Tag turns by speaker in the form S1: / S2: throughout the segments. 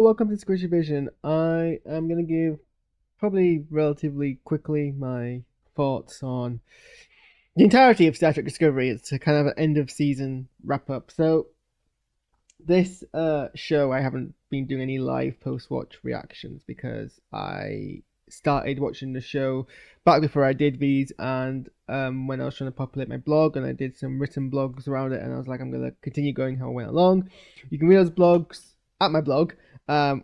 S1: Welcome to SquishiVision. I am going to give probably relatively quickly my thoughts on the entirety of Star Trek Discovery. It's a kind of an end of season wrap up. So, this show, I haven't been doing any live post watch reactions because I started watching the show back before I did these, and when I was trying to populate my blog, and I did some written blogs around it, and I was like, I'm going to continue going how I went along. You can read those blogs at my blog,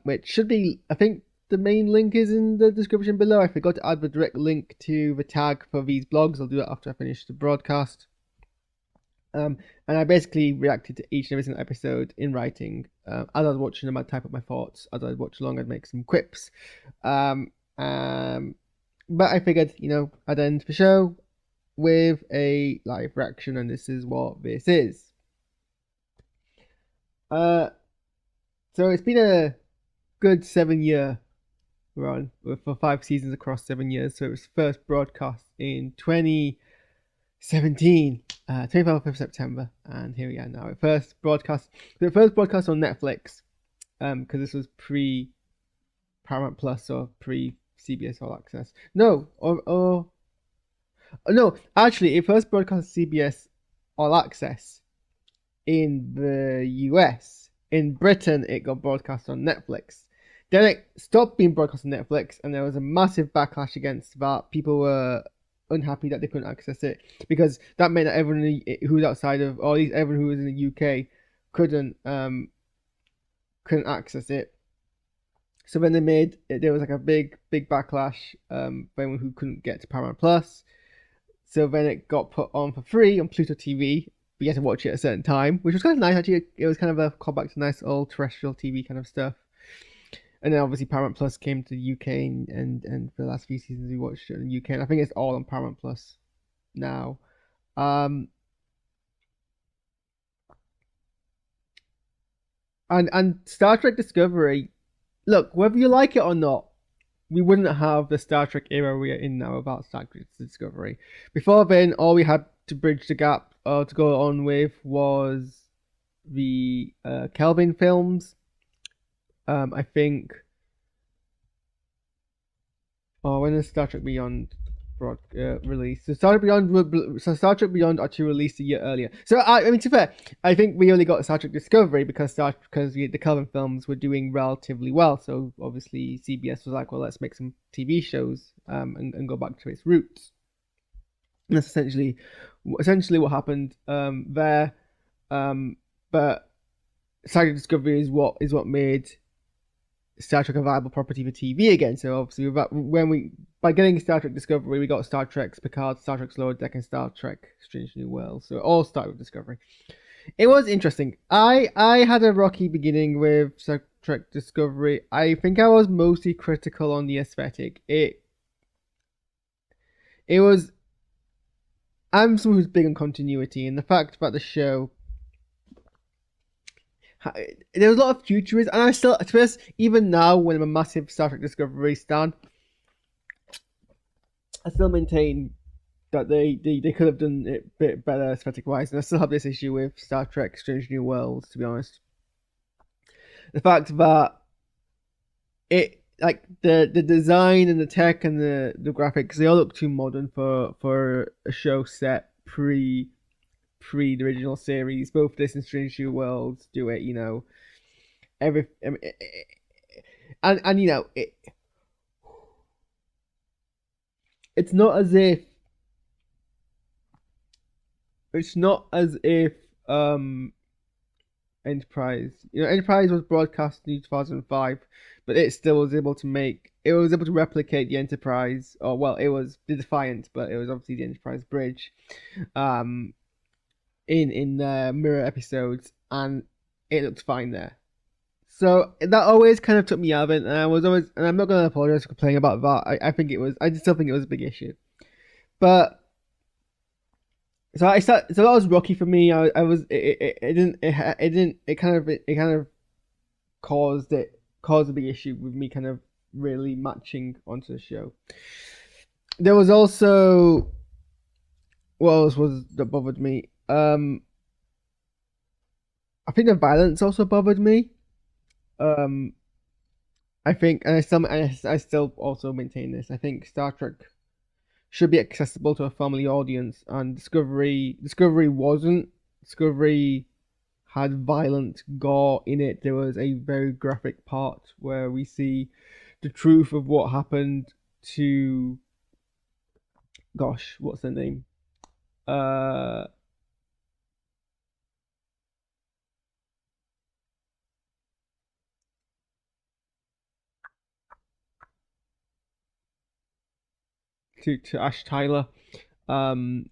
S1: which should be, I think the main link is in the description below. I forgot to add the direct link to the tag for these blogs. I'll do that after I finish the broadcast. And I basically reacted to each and every single episode in writing. As I was watching them, I'd type up my thoughts. As I'd watch along, I'd make some quips. Um, um, but I figured, I'd end the show with a live reaction, and this is what this is. So it's been a good 7-year run for 5 seasons across 7 years. So it was first broadcast in 2017, 24th of September, and here we are now. The first broadcast on Netflix, because this was pre Paramount Plus or pre CBS All Access. No, or no, actually, it first broadcast CBS All Access in the US. In Britain, it got broadcast on Netflix. Then it stopped being broadcast on Netflix, and there was a massive backlash against that. People were unhappy that they couldn't access it because that meant that everyone who was outside of, or at least everyone who was in the UK, couldn't access it. So then there was like a big backlash for anyone who couldn't get to Paramount Plus. So then it got put on for free on Pluto TV. We had to watch it at a certain time, which was kind of nice actually. It was kind of a callback to nice old terrestrial TV kind of stuff. And then obviously Paramount Plus came to the UK, and for the last few seasons we watched it in the UK, and I think it's all on Paramount Plus now. And Star Trek Discovery, look, whether you like it or not, we wouldn't have the Star Trek era we are in now without Star Trek Discovery. Before then, all we had to bridge the gap or to go on with was the Kelvin films. I think. Oh, when is Star Trek Beyond released? So Star Trek Beyond actually released a year earlier. So I mean, to be fair, I think we only got Star Trek Discovery because the Kelvin films were doing relatively well. So obviously CBS was like, well, let's make some TV shows and go back to its roots. And that's essentially what happened there. But Star Trek Discovery is what made Star Trek a viable property for TV again. So obviously, by getting Star Trek Discovery, we got Star Trek Picard, Star Trek Lower Deck, and Star Trek Strange New Worlds. So it all started with Discovery. It was interesting. I had a rocky beginning with Star Trek Discovery. I think I was mostly critical on the aesthetic. It was. I'm someone who's big on continuity, and the fact that the show there was a lot of futurism, and I still, to us, even now when I'm a massive Star Trek Discovery stan, I still maintain that they could have done it a bit better aesthetic wise, and I still have this issue with Star Trek Strange New Worlds, to be honest. The fact that it, like, the design and the tech and the graphics, they all look too modern for a show set pre the original series. Both this and Strange New Worlds do it, every and it's not as if Enterprise was broadcast in 2005, but it still was able to replicate the Enterprise, or well, it was the Defiant, but it was obviously the Enterprise bridge in mirror episodes, and it looked fine there. So that always kind of took me out of it, and I'm not going to apologize for complaining about that. I just still think it was a big issue. But so that was rocky for me. It kind of caused a big issue with me kind of really matching onto the show. There was also, what else was that bothered me? I think the violence also bothered me. I think, and I still also maintain this. I think Star Trek should be accessible to a family audience, and Discovery wasn't. Discovery had violent gore in it. There was a very graphic part where we see the truth of what happened to, gosh, what's her name? Uh, to Ash Tyler. Um,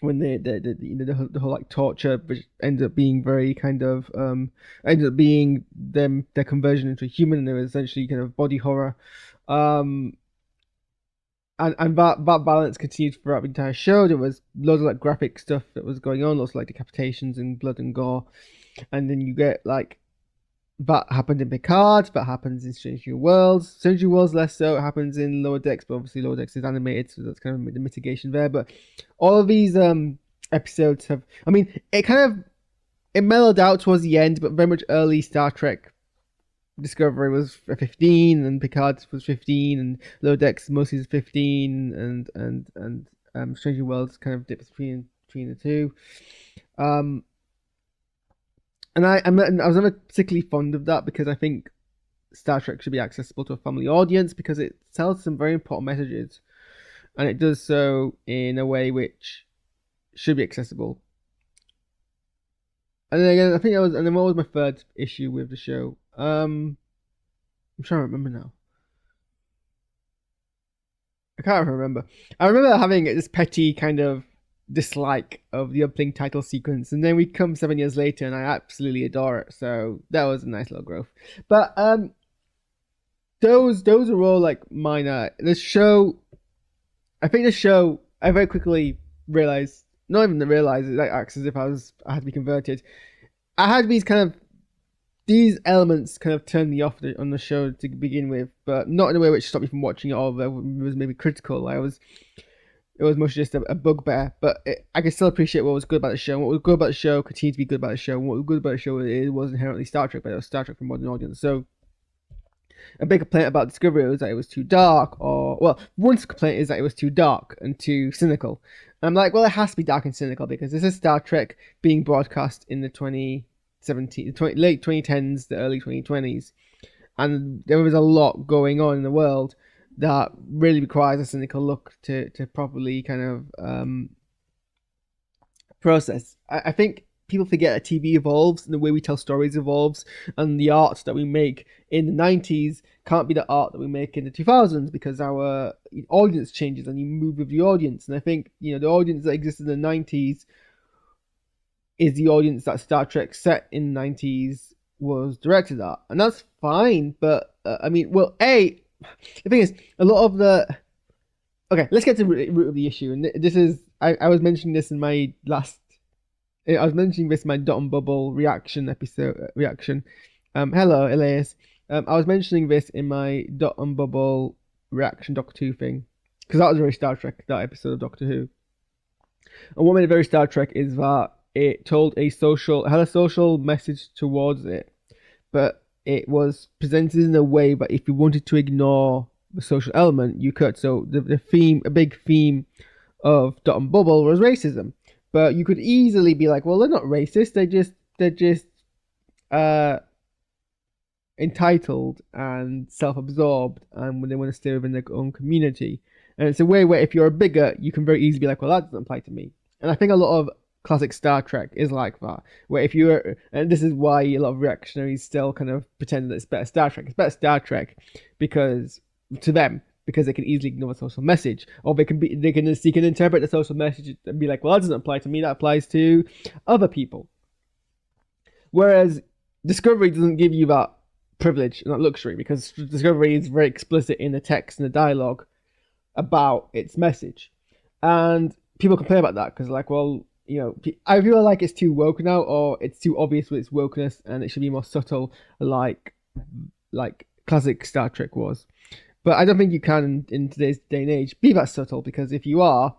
S1: when the whole like torture, which ended up being very kind of ended up being their conversion into a human, and it was essentially kind of body horror. Um, and that balance continued throughout the entire show. There was loads of like graphic stuff that was going on, lots of like decapitations and blood and gore, and then you get like that happened in Picard, that happens in Strange New Worlds. Strange New Worlds less so. It happens in Lower Decks, but obviously Lower Decks is animated, so that's kind of the mitigation there. But all of these episodes have, I mean, it mellowed out towards the end, but very much early Star Trek Discovery was 15, and Picard was 15, and Lower Decks mostly is 15, and Strange New Worlds kind of dips between the two. And I was never particularly fond of that, because I think Star Trek should be accessible to a family audience, because it tells some very important messages, and it does so in a way which should be accessible. And then again, I think and then what was my third issue with the show? I'm trying to remember now. I can't remember. I remember having this petty kind of dislike of the opening title sequence, and then we come 7 years later, and I absolutely adore it. So that was a nice little growth. But those are all like minor. The show, I think the show, I very quickly realized, not even realized, it like acts as if I had to be converted. I had these elements kind of turned me off on the show to begin with, but not in a way which stopped me from watching it, or that was maybe critical. It was mostly just a bugbear, but I can still appreciate what was good about the show. And what was good about the show continued to be good about the show. And what was good about the show, it was inherently Star Trek, but it was Star Trek for a modern audience. So a big complaint about Discovery was that it was too dark, one complaint is that it was too dark and too cynical. And I'm like, well, it has to be dark and cynical, because this is Star Trek being broadcast in the late 2010s, the early 2020s, and there was a lot going on in the world that really requires a cynical look to properly kind of process. I think people forget that TV evolves, and the way we tell stories evolves, and the art that we make in the 90s can't be the art that we make in the 2000s, because our audience changes and you move with the audience. And I think, the audience that existed in the 90s is the audience that Star Trek set in the 90s was directed at, and that's fine. But the thing is, a lot of the let's get to the root of the issue. And this is, I was mentioning this in my I was mentioning this in my Dot and Bubble reaction. Hello, Elias. I was mentioning this in my Dot and Bubble reaction Doctor Who thing, because that was very Star Trek, that episode of Doctor Who. And what made it very Star Trek is that it had a social message towards it, but it was presented in a way that if you wanted to ignore the social element, you could. So a big theme of Dot and Bubble was racism, but you could easily be like, well, they're not racist. They're just entitled and self-absorbed, and when they want to stay within their own community. And it's a way where if you're a bigot, you can very easily be like, well, that doesn't apply to me. And I think a lot of classic Star Trek is like that, where if you're, and this is why a lot of reactionaries still kind of pretend that it's better Star Trek. It's better Star Trek because they can easily ignore the social message, or they can interpret the social message and be like, well, that doesn't apply to me, that applies to other people. Whereas Discovery doesn't give you that privilege and that luxury, because Discovery is very explicit in the text and the dialogue about its message. And people complain about that because, like, well, I feel like it's too woke now, or it's too obvious with its wokeness, and it should be more subtle, like classic Star Trek was. But I don't think you can in today's day and age be that subtle, because if you are,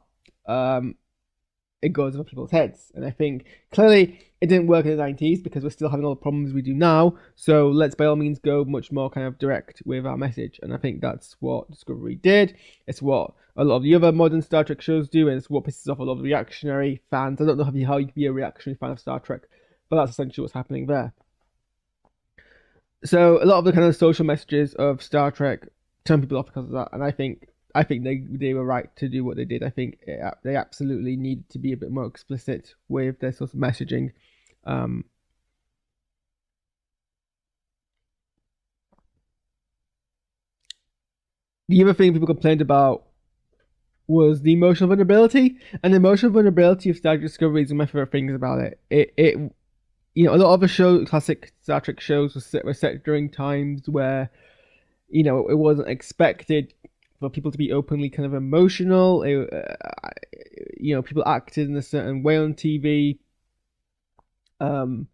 S1: it goes over people's heads. And I think clearly it didn't work in the 90s because we're still having all the problems we do now. So let's by all means go much more kind of direct with our message. And I think that's what Discovery did. It's what a lot of the other modern Star Trek shows do, and it's what pisses off a lot of reactionary fans. I don't know how you can be a reactionary fan of Star Trek, but that's essentially what's happening there. So a lot of the kind of social messages of Star Trek turn people off because of that, and I think they were right to do what they did. I think they absolutely needed to be a bit more explicit with their sort of messaging. The other thing people complained about was the emotional vulnerability, and the emotional vulnerability of Star Trek Discovery is one of my favorite things about it. It you know, a lot of the classic Star Trek shows were set during times where, you know, it wasn't expected for people to be openly kind of emotional. You know, people acted in a certain way on TV. Um,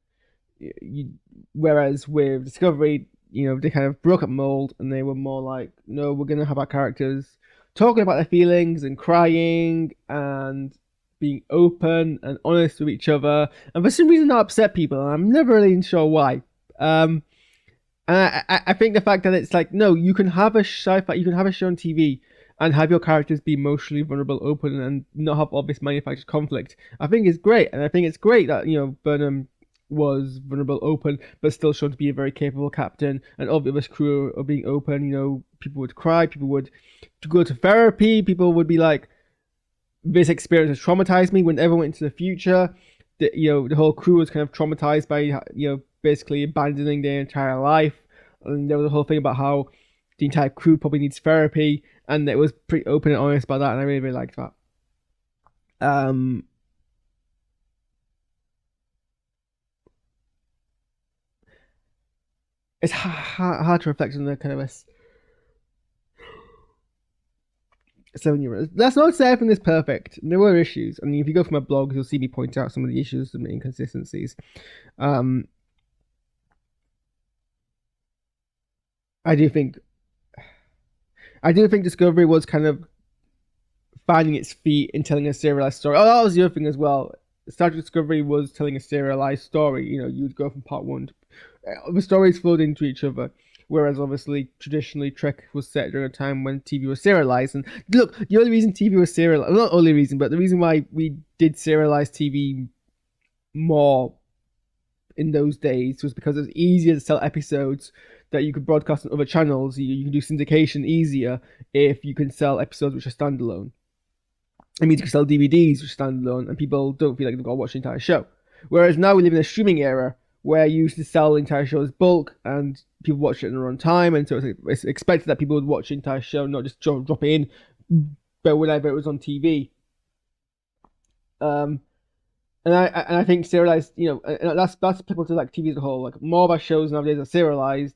S1: Whereas with Discovery, you know, they kind of broke up mold and they were more like, no, we're gonna have our characters talking about their feelings and crying and being open and honest with each other, and for some reason that upset people, and I'm never really sure why. And I think the fact that it's like, no, you can have a sci-fi, you can have a show on TV and have your characters be emotionally vulnerable, open, and not have obvious manufactured conflict. I think it's great, and I think it's great that, you know, Burnham was vulnerable, open, but still shown to be a very capable captain, and all the other crew are being open. You know, people would cry, people would go to therapy, people would be like, this experience has traumatized me. When everyone went into the future, you know, the whole crew was kind of traumatized by, you know, basically abandoning their entire life. And there was a whole thing about how the entire crew probably needs therapy, and it was pretty open and honest about that, and I really, really liked that. It's hard to reflect on the kind of a 7 year. That's not say everything is perfect. There were issues, and if you go from my blog, you'll see me point out some of the issues, some inconsistencies. Um, I do think Discovery was kind of finding its feet in telling a serialized story. Oh, that was the other thing as well. Star Trek Discovery was telling a serialized story. You know, you would go from part one. The stories flowed into each other. Whereas obviously, traditionally, Trek was set during a time when TV was serialized. And look, the only reason TV was serialized, not only reason, but the reason why we did serialized TV more in those days was because it was easier to sell episodes that you could broadcast on other channels. You can do syndication easier if you can sell episodes which are standalone. It means you can sell DVDs which are standalone, and people don't feel like they've got to watch the entire show. Whereas now we live in a streaming era where you used to sell the entire show as bulk, and people watch it in their own time, and so it's expected that people would watch the entire show, not just drop it in, but whenever it was on TV. Um, and I think serialized, you know, and that's applicable to like TV as a whole. Like more of our shows nowadays are serialized.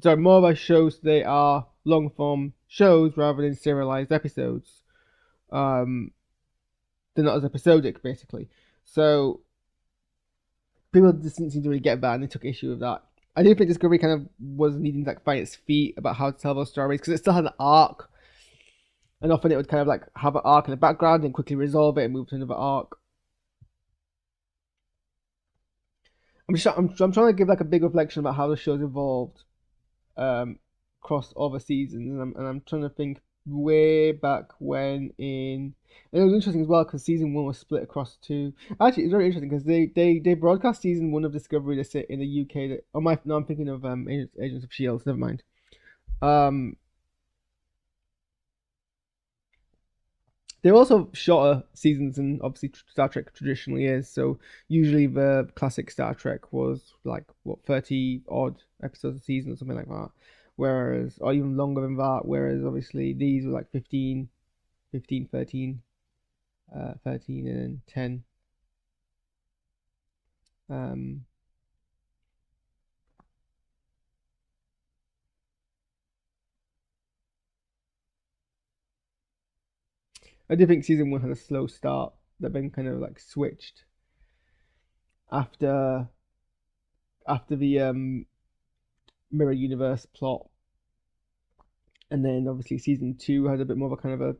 S1: Sorry, more of our shows they are long form shows rather than serialized episodes. They're not as episodic basically. So people just didn't seem to really get that, and they took issue with that. I do think Discovery kind of was needing to like find its feet about how to tell those stories because it still had an arc, and often it would kind of like have an arc in the background and quickly resolve it and move to another arc. I'm trying to give like a big reflection about how the show's evolved across all the seasons, and I'm trying to think way back when in. And it was interesting as well because season one was split across two. Actually, it's very interesting because they broadcast season one of Discovery to sit in the UK. That oh my, no, I'm thinking of Agents of Shield. Never mind. Um, they're also shorter seasons than obviously Star Trek traditionally is. So usually the classic Star Trek was like what 30 odd episodes a season or something like that. Whereas, or even longer than that. Whereas obviously these were like 13 and 10. Um, I do think season one had a slow start that then kind of like switched after the mirror universe plot, and then obviously season two had a bit more of a kind of a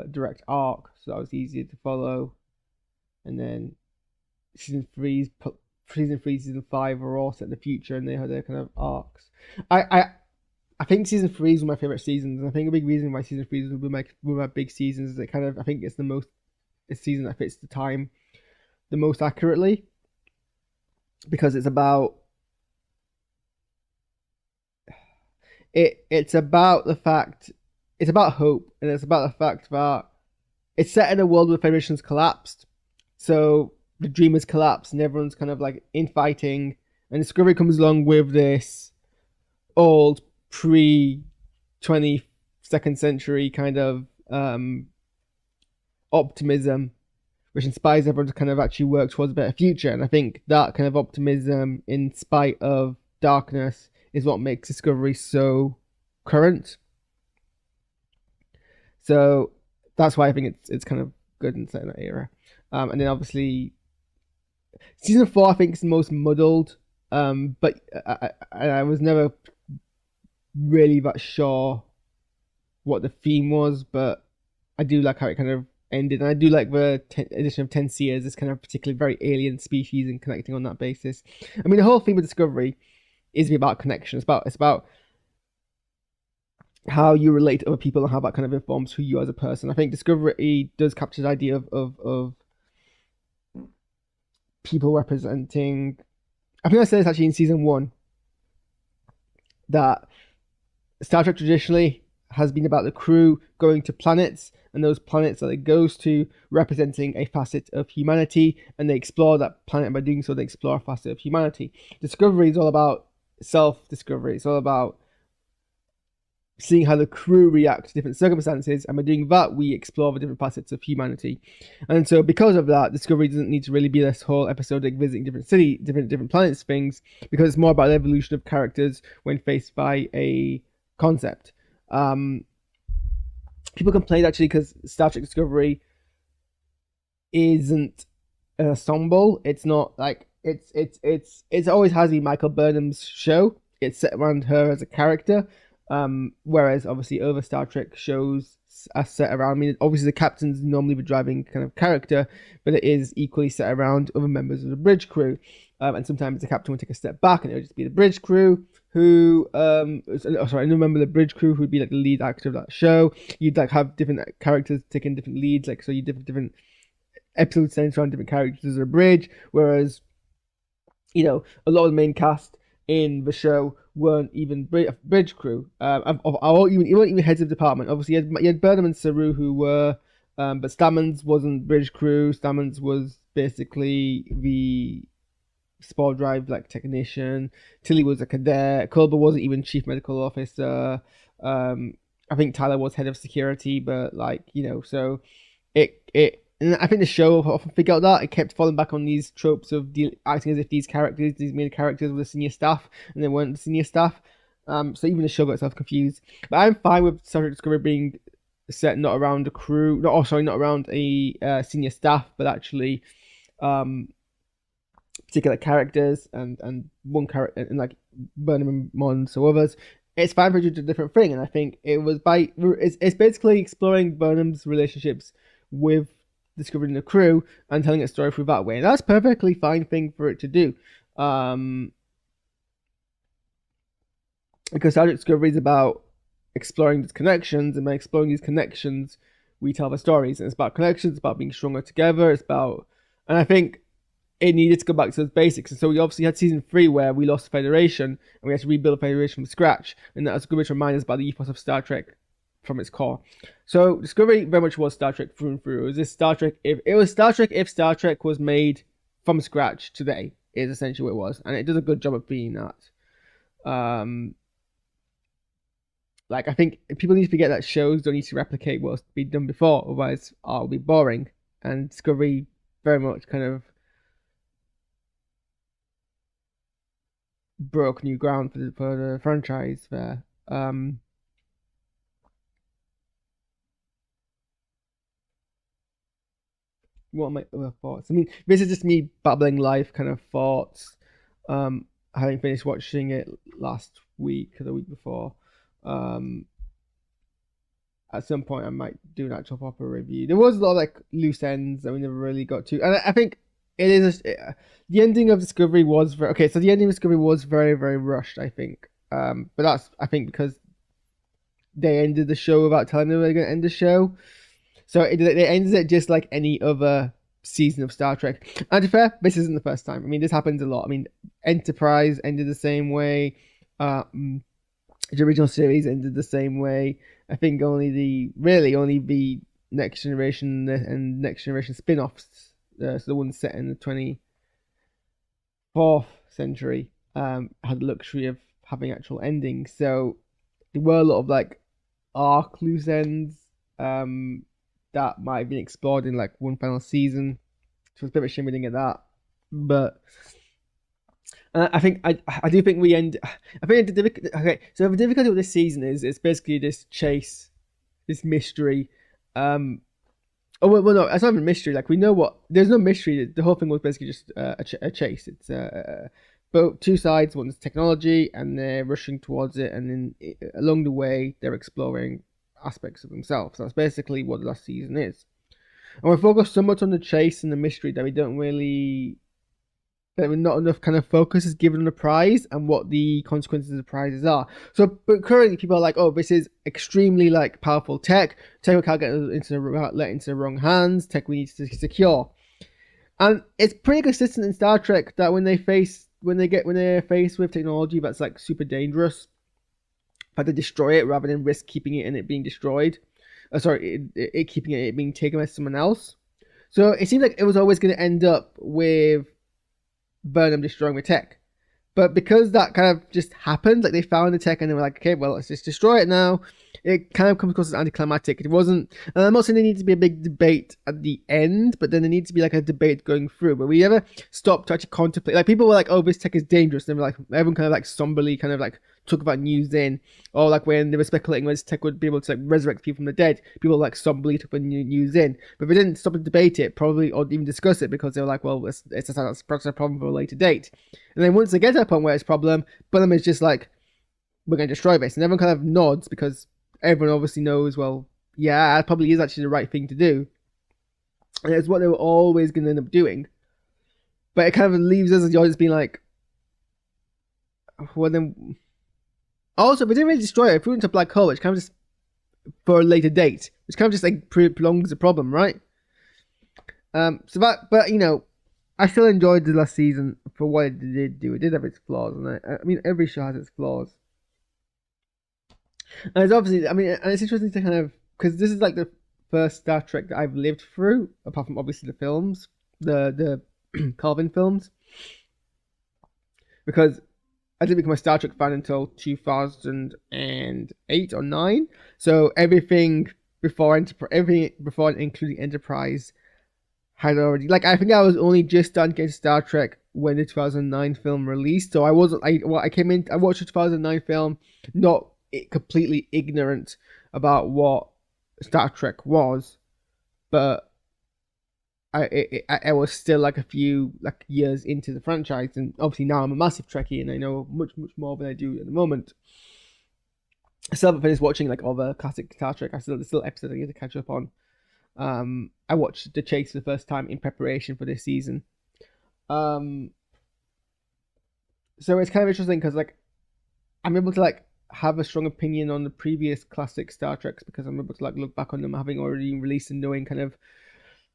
S1: direct arc, so that was easier to follow. and then season three, season 5 are all set in the future, and they have their kind of arcs. I think season 3 is one of my favorite seasons, and I think a big reason why season 3 is one of my big seasons is it kind of, I think it's the most, a season that fits the time the most accurately, because it's about it's about the fact, it's about hope, and it's about the fact that it's set in a world where the Federation's collapsed, so the dream has collapsed, and everyone's kind of like infighting, and Discovery comes along with this old pre 22nd century kind of optimism, which inspires everyone to kind of actually work towards a better future. And I think that kind of optimism, in spite of darkness, is what makes Discovery so current. So that's why I think it's kind of good in set in that era. And then obviously season 4, I think, is the most muddled. But I was never really that sure what the theme was, but I do like how it kind of ended, and I do like the addition of 10 Seers, this kind of particularly very alien species, and connecting on that basis. I mean, the whole theme of Discovery is about connection. It's about how you relate to other people and how that kind of informs who you are as a person. I think Discovery does capture the idea of people representing. I think I said this actually in season 1, that Star Trek traditionally has been about the crew going to planets, and those planets that it goes to representing a facet of humanity, and they explore that planet, and by doing so they explore a facet of humanity. Discovery is all about self-discovery. It's all about seeing how the crew react to different circumstances, and by doing that we explore the different facets of humanity. And so because of that, Discovery doesn't need to really be this whole episodic visiting different planets things, because it's more about the evolution of characters when faced by a concept. People complain actually because Star Trek Discovery isn't an ensemble. It's not like it's always has been Michael Burnham's show. It's set around her as a character, whereas obviously other Star Trek shows are set around. I mean, obviously the captain's normally the driving kind of character, but it is equally set around other members of the bridge crew. And sometimes the captain would take a step back, and it would just be the bridge crew who, sorry, I remember the bridge crew who would be like the lead actor of that show. You'd like have different characters taking different leads, like so you different episodes centered around different characters as a bridge. Whereas, you know, a lot of the main cast in the show weren't even bridge crew. You weren't even heads of department. Obviously, you had Burnham and Saru who were, but Stammons wasn't bridge crew. Stammons was basically the spore drive like technician. Tilly was a cadet. Culber wasn't even chief medical officer. I think Tyler was head of security, but like, you know, so and I think the show often figured out that it kept falling back on these tropes of acting as if these main characters were the senior staff, and they weren't the senior staff. So even the show got itself confused. But I'm fine with Star Trek Discovery being set not around a crew, not around a senior staff, but actually particular characters and one character, and like Burnham and Mon, so others. It's fine for it to do a different thing, and I think it's basically exploring Burnham's relationships with discovering the crew and telling a story through that way, and that's perfectly fine thing for it to do. Because Star Trek Discovery is about exploring these connections, and by exploring these connections, we tell the stories. And it's about connections, it's about being stronger together. It's about, and I think it needed to go back to those basics. And so we obviously had season 3 where we lost the Federation, and we had to rebuild the Federation from scratch. And that was a good way to remind us about the ethos of Star Trek from its core. So Discovery very much was Star Trek through and through. It was this Star Trek if Star Trek was made from scratch today, is essentially what it was, and it does a good job of being that. Like, I think people need to forget that shows don't need to replicate what's been done before, otherwise it'll be boring. And Discovery very much kind of broke new ground for the franchise there. What are my other thoughts? I mean, this is just me babbling life kind of thoughts. Having finished watching it last week or the week before. at some point I might do an actual proper review. There was a lot of like loose ends that we never really got to, and I think it is the ending of Discovery was very okay. So the ending of Discovery was very very rushed, I think. But that's I think because they ended the show without telling them they were going to end the show. So they ended it just like any other season of Star Trek. And to be fair, this isn't the first time. I mean, this happens a lot. I mean, Enterprise ended the same way. The original series ended the same way. I think only the Next Generation and Next Generation spin-offs, so the ones set in the 24th century, had the luxury of having actual endings. So there were a lot of like arc loose ends that might have been explored in like one final season. So it's a bit of a shame we didn't get that. But I do think we end. I think okay. So the difficulty with this season is it's basically this chase, this mystery. Oh well, no, it's not even a mystery. Like we know what. There's no mystery. The whole thing was basically just a chase. It's both two sides. One's technology, and they're rushing towards it, and then along the way they're exploring aspects of themselves. That's basically what the last season is. And we're focused so much on the chase and the mystery that we don't really. That not enough kind of focus is given on the prize and what the consequences of the prizes are. So, but currently people are like, oh, this is extremely like powerful tech. Tech we can't get into the wrong hands. Tech we need to secure. And it's pretty consistent in Star Trek that when they're faced with technology that's like super dangerous, that they destroy it rather than risk keeping it and it being destroyed. Keeping it being taken by someone else. So it seems like it was always going to end up with Burnham destroying the tech. But because that kind of just happened, like they found the tech and they were like, okay, well, let's just destroy it now. It kind of comes across as anticlimactic. It wasn't, and I'm not saying there needs to be a big debate at the end, but then there needs to be like a debate going through. But we never stopped to actually contemplate. Like people were like, oh, this tech is dangerous. And like everyone kind of like somberly kind of like talk about news in, or like when they were speculating when this tech would be able to like resurrect people from the dead, people like somberly took the news in, but they didn't stop to debate it probably or even discuss it because they were like, well, it's a problem for a later date. And then once they get to a point where it's a problem, Burnham is just like, we're going to destroy this, and everyone kind of nods because everyone obviously knows, well, yeah, it probably is actually the right thing to do, and it's what they were always going to end up doing. But it kind of leaves us as the audience being like, well then. Also, if we didn't really destroy it, if we went to a black hole, which kind of just for a later date, which kind of just like prolongs the problem, right? But you know, I still enjoyed the last season for what it did do. It did have its flaws, and I mean, every show has its flaws. And it's obviously, I mean, and it's interesting to kind of because this is like the first Star Trek that I've lived through, apart from obviously the films, the Calvin films, because I didn't become a Star Trek fan until 2008 or 9. So everything before including Enterprise had already, like, I think I was only just starting to get Star Trek when the 2009 film released. So I watched the 2009 film not completely ignorant about what Star Trek was, but I was still like a few like years into the franchise, and obviously now I'm a massive Trekkie and I know much more than I do at the moment. I still haven't finished watching like all the classic Star Trek. There's still episodes I need to catch up on. I watched The Chase for the first time in preparation for this season. So it's kind of interesting because like I'm able to like have a strong opinion on the previous classic Star Treks because I'm able to like look back on them having already released and knowing kind of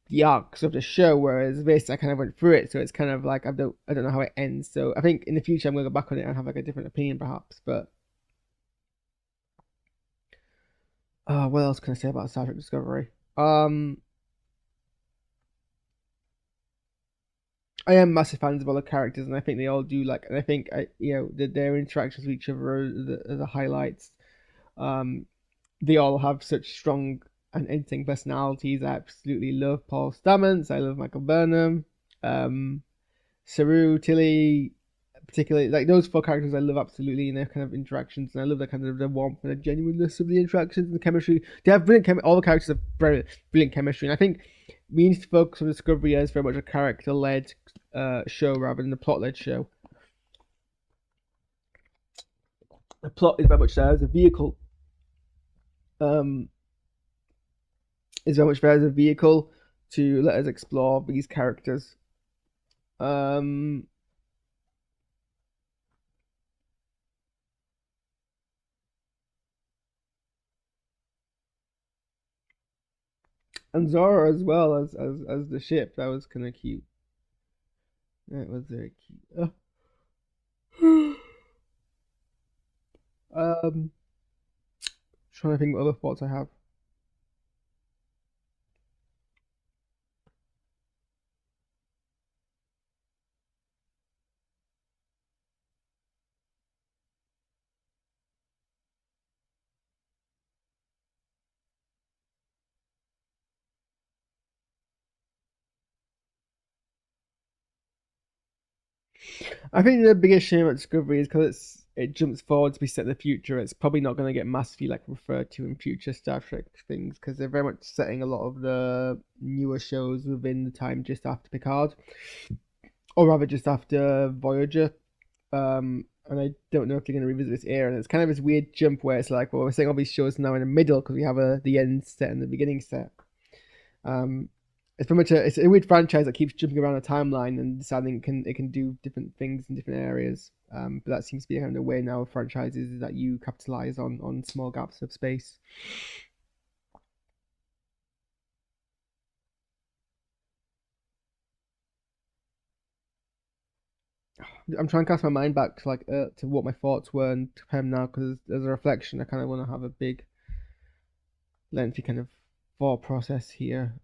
S1: the arcs of the show, whereas this I kind of went through it, so it's kind of like I don't know how it ends. So I think in the future I'm gonna go back on it and have like a different opinion perhaps. But what else can I say about Star Trek Discovery? I am massive fans of all the characters, and I think they all do like, and I think their interactions with each other are the highlights. They all have such strong and interesting personalities. I absolutely love Paul Stamets. I love Michael Burnham, Saru, Tilly, particularly like those four characters. I love absolutely in their kind of interactions, and I love the kind of the warmth and the genuineness of the interactions and the chemistry. They have brilliant all the characters have brilliant chemistry, and I think we need to focus on Discovery as very much a character-led show rather than a plot-led show. The plot is very much there as a vehicle is very much there as a vehicle to let us explore these characters. Um, and Zora as well as the ship. That was kind of cute. That was very cute. Um, trying to think what other thoughts I have. I think the biggest shame at Discovery is because it jumps forward to be set in the future. It's probably not going to get massively like referred to in future Star Trek things because they're very much setting a lot of the newer shows within the time just after Picard, or rather just after Voyager. And I don't know if they're going to revisit this era. And it's kind of this weird jump where it's like, well, we're setting all these shows now in the middle because we have the end set and the beginning set. Um, it's pretty much it's a weird franchise that keeps jumping around a timeline and deciding it can do different things in different areas. But that seems to be kind of the way now of franchises is that you capitalize on small gaps of space. I'm trying to cast my mind back to to what my thoughts were and to him now because as a reflection, I kind of want to have a big, lengthy kind of thought process here.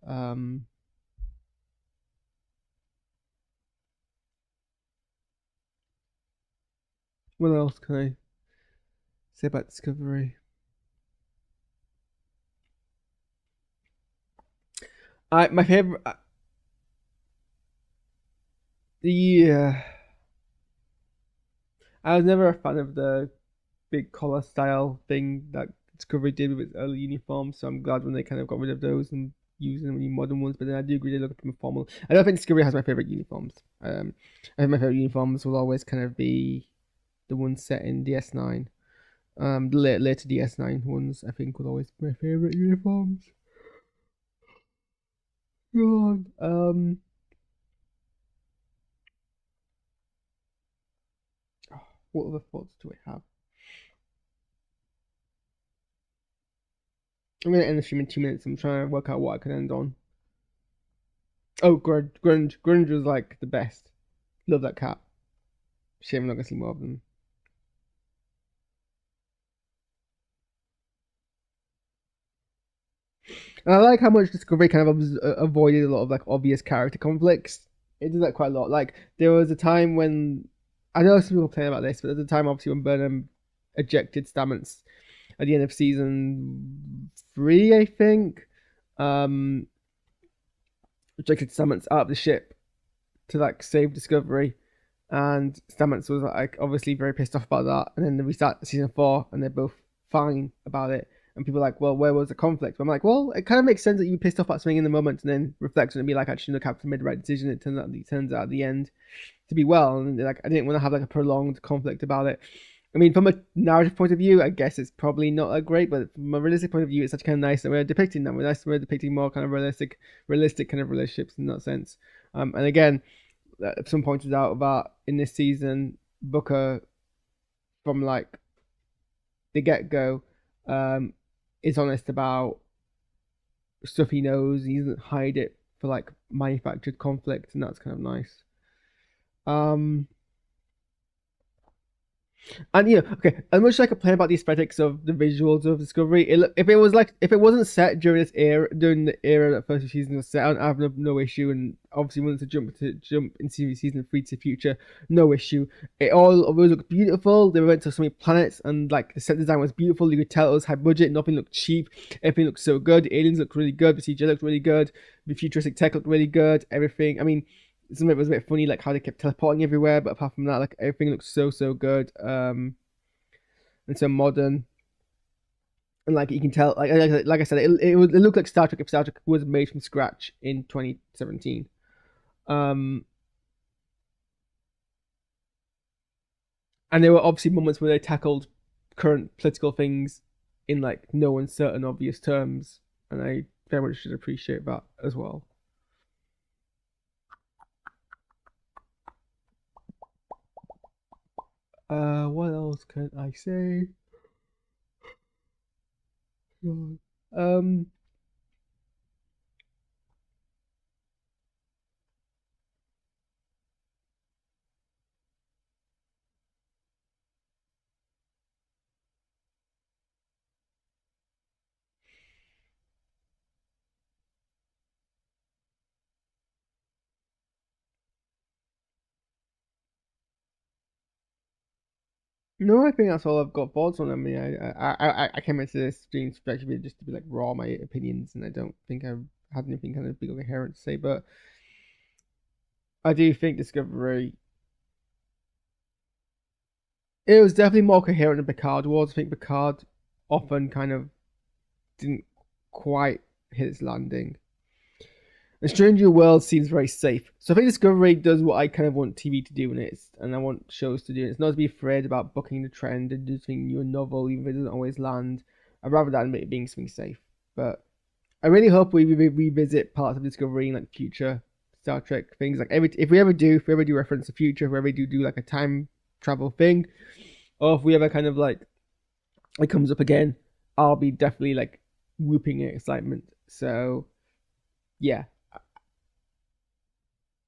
S1: What else can I say about Discovery? My favorite. Yeah, I was never a fan of the big collar style thing that Discovery did with its early uniforms, so I'm glad when they kind of got rid of those and using them in modern ones. But then I do agree they look more formal. I don't think Discovery has my favorite uniforms. I think my favorite uniforms will always kind of be the ones set in DS9. The later DS9 ones I think will always be my favorite uniforms. God. What other thoughts do I have? I'm gonna end the stream in 2 minutes. I'm trying to work out what I can end on. Oh, Grunge was like the best. Love that cat. Shame I'm not gonna see more of them. And I like how much Discovery kind of avoided a lot of like obvious character conflicts. It did that quite a lot. Like there was a time when I know some people complain about this, but there's a time obviously when Burnham ejected Stamets at the end of season 3, I think. Um, ejected Stamets out of the ship to like save Discovery, and Stamets was like obviously very pissed off about that. And then we start season 4, and they're both fine about it. And people are like, well, where was the conflict? But I'm like, well, it kind of makes sense that you pissed off about something in the moment, and then reflect on it and be like, actually, the captain made the right decision. It turns out at the end to be well, and like I didn't want to have like a prolonged conflict about it. I mean, from a narrative point of view, I guess it's probably not that great, but from a realistic point of view, it's such kind of nice that we're depicting that. We're depicting more kind of realistic kind of relationships in that sense. And again, some pointed out that in this season, Booker, from like the get go, is honest about stuff he knows. He doesn't hide it for like manufactured conflict, and that's kind of nice. Um, And okay, as much as I complain about the aesthetics of the visuals of Discovery, if it wasn't set during the era that first season was set, I have no issue. And obviously, wanted to jump into season 3 to the future, no issue. It always looked beautiful. They went to so many planets, and like the set design was beautiful. You could tell it was high budget. Nothing looked cheap. Everything looked so good. The aliens looked really good. The CGI looked really good. The futuristic tech looked really good. Everything. I mean, some of it was a bit funny, like how they kept teleporting everywhere, but apart from that, like everything looks so good, and so modern, and like you can tell, like I said, it looked like Star Trek if Star Trek was made from scratch in 2017. Um, and there were obviously moments where they tackled current political things in like no uncertain, obvious terms, and I very much should appreciate that as well. What else can I say? Um, no, I think that's all I've got thoughts on. I mean, I came into this stream perspective just to be like raw my opinions, and I don't think I've had anything kind of big or coherent to say. But I do think Discovery, it was definitely more coherent than Picard was. I think Picard often kind of didn't quite hit its landing. And Stranger World seems very safe. So I think Discovery does what I kind of want TV to do, and I want shows to do. It's not to be afraid about bucking the trend and doing something new and novel, even if it doesn't always land. I'd rather that than it being something safe. But I really hope we revisit parts of Discovery in like future Star Trek things. Like if we ever do reference the future, if we ever do like a time travel thing, or if we ever kind of like it comes up again, I'll be definitely like whooping in excitement. So yeah,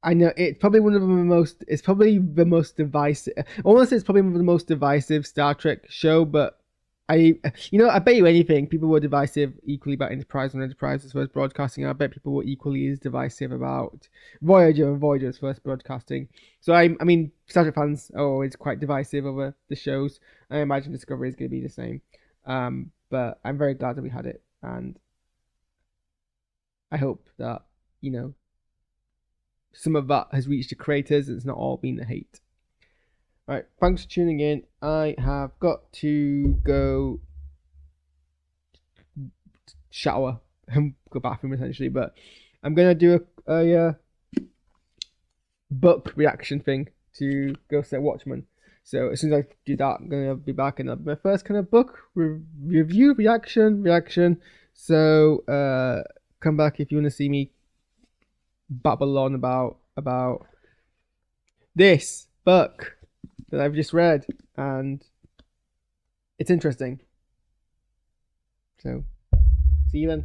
S1: I know it's probably one of the most. It's probably the most divisive. Almost, it's probably the most divisive Star Trek show. But I bet you anything, people were divisive equally about Enterprise when Enterprise was first broadcasting. I bet people were equally as divisive about Voyager and Voyager's first broadcasting. So I mean, Star Trek fans are always quite divisive over the shows. I imagine Discovery is going to be the same. But I'm very glad that we had it, and I hope that you know some of that has reached the creators. It's not all been the hate. All right, thanks for tuning in. I have got to go shower and go bathroom essentially, but I'm gonna do a book reaction thing to Ghost Set Watchmen. So as soon as I do that, I'm gonna be back and my first kind of book review reaction. So come back if you want to see me babble on about this book that I've just read, and it's interesting. So see you then.